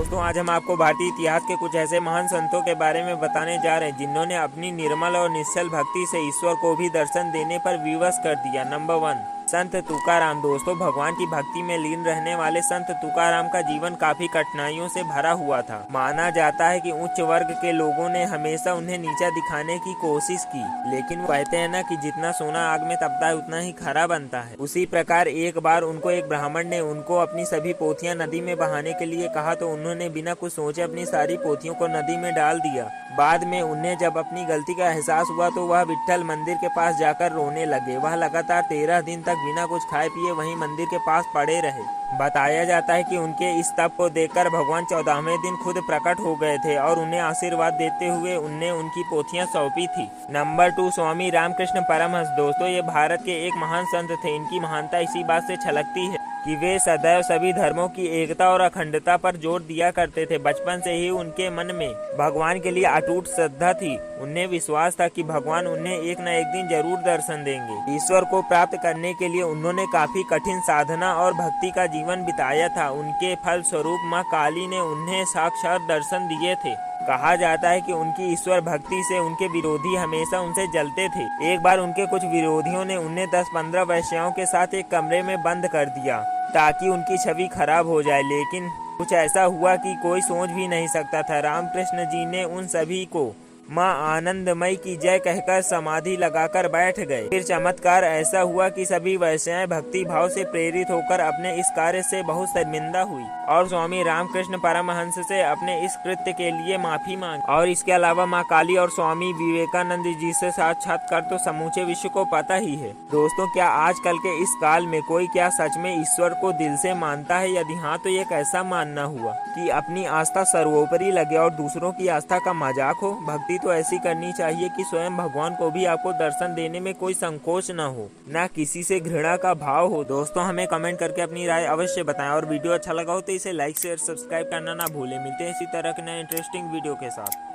दोस्तों आज हम आपको भारतीय इतिहास के कुछ ऐसे महान संतों के बारे में बताने जा रहे हैं जिन्होंने अपनी निर्मल और निश्चल भक्ति से ईश्वर को भी दर्शन देने पर विवश कर दिया। नंबर 1, संत तुकाराम। दोस्तों भगवान की भक्ति में लीन रहने वाले संत तुकाराम का जीवन काफी कठिनाइयों से भरा हुआ था। माना जाता है कि उच्च वर्ग के लोगों ने हमेशा उन्हें नीचा दिखाने की कोशिश की, लेकिन वो कहते हैं ना कि जितना सोना आग में तपता है उतना ही खरा बनता है। उसी प्रकार एक बार उनको एक ब्राह्मण ने उनको अपनी सभी पोथियां नदी में बहाने के लिए कहा तो उन्होंने बिना कुछ सोचे अपनी सारी पोथियों को नदी में डाल दिया। बाद में उन्हें जब अपनी गलती का एहसास हुआ तो वह विट्ठल मंदिर के पास जाकर रोने लगे। वह लगातार 13 दिन तक बिना कुछ खाए पिए वहीं मंदिर के पास पड़े रहे। बताया जाता है कि उनके इस तप को देखकर भगवान 14वें दिन खुद प्रकट हो गए थे और उन्हें आशीर्वाद देते हुए उन्हें उनकी पोथियां सौंपी थी। नंबर 2, स्वामी रामकृष्ण परमहंस। दोस्तों ये भारत के एक महान संत थे। इनकी महानता इसी बात से छलकती है कि वे सदैव सभी धर्मों की एकता और अखंडता पर जोर दिया करते थे। बचपन से ही उनके मन में भगवान के लिए अटूट श्रद्धा थी। उन्हें विश्वास था कि भगवान उन्हें एक न एक दिन जरूर दर्शन देंगे। ईश्वर को प्राप्त करने के लिए उन्होंने काफी कठिन साधना और भक्ति का जीवन बिताया था। उनके फल स्वरूप माँ काली ने उन्हें साक्षात दर्शन दिए थे। कहा जाता है कि उनकी ईश्वर भक्ति से उनके विरोधी हमेशा उनसे जलते थे। एक बार उनके कुछ विरोधियों ने उन्हें 10-15 वेश्याओं के साथ एक कमरे में बंद कर दिया ताकि उनकी छवि खराब हो जाए, लेकिन कुछ ऐसा हुआ कि कोई सोच भी नहीं सकता था। रामकृष्ण जी ने उन सभी को माँ आनंदमयी की जय कहकर समाधि लगाकर बैठ गए। फिर चमत्कार ऐसा हुआ कि सभी वैश्याएं भक्ति भाव से प्रेरित होकर अपने इस कार्य से बहुत शर्मिंदा हुई और स्वामी रामकृष्ण परमहंस से अपने इस कृत्य के लिए माफी मांगी। और इसके अलावा माँ काली और स्वामी विवेकानंद जी से साक्षात्कार तो समूचे विश्व को पता ही है। दोस्तों क्या आजकल के इस काल में कोई क्या सच में ईश्वर को दिल से मानता है? यदि हाँ तो ये कैसा मानना हुआ कि अपनी आस्था सर्वोपरि लगे और दूसरों की आस्था का मजाक हो? भक्ति तो ऐसी करनी चाहिए कि स्वयं भगवान को भी आपको दर्शन देने में कोई संकोच न हो, ना किसी से घृणा का भाव हो। दोस्तों हमें कमेंट करके अपनी राय अवश्य बताएं और वीडियो अच्छा लगा हो तो इसे लाइक शेयर सब्सक्राइब करना ना भूलें। मिलते हैं इसी तरह के नए इंटरेस्टिंग वीडियो के साथ।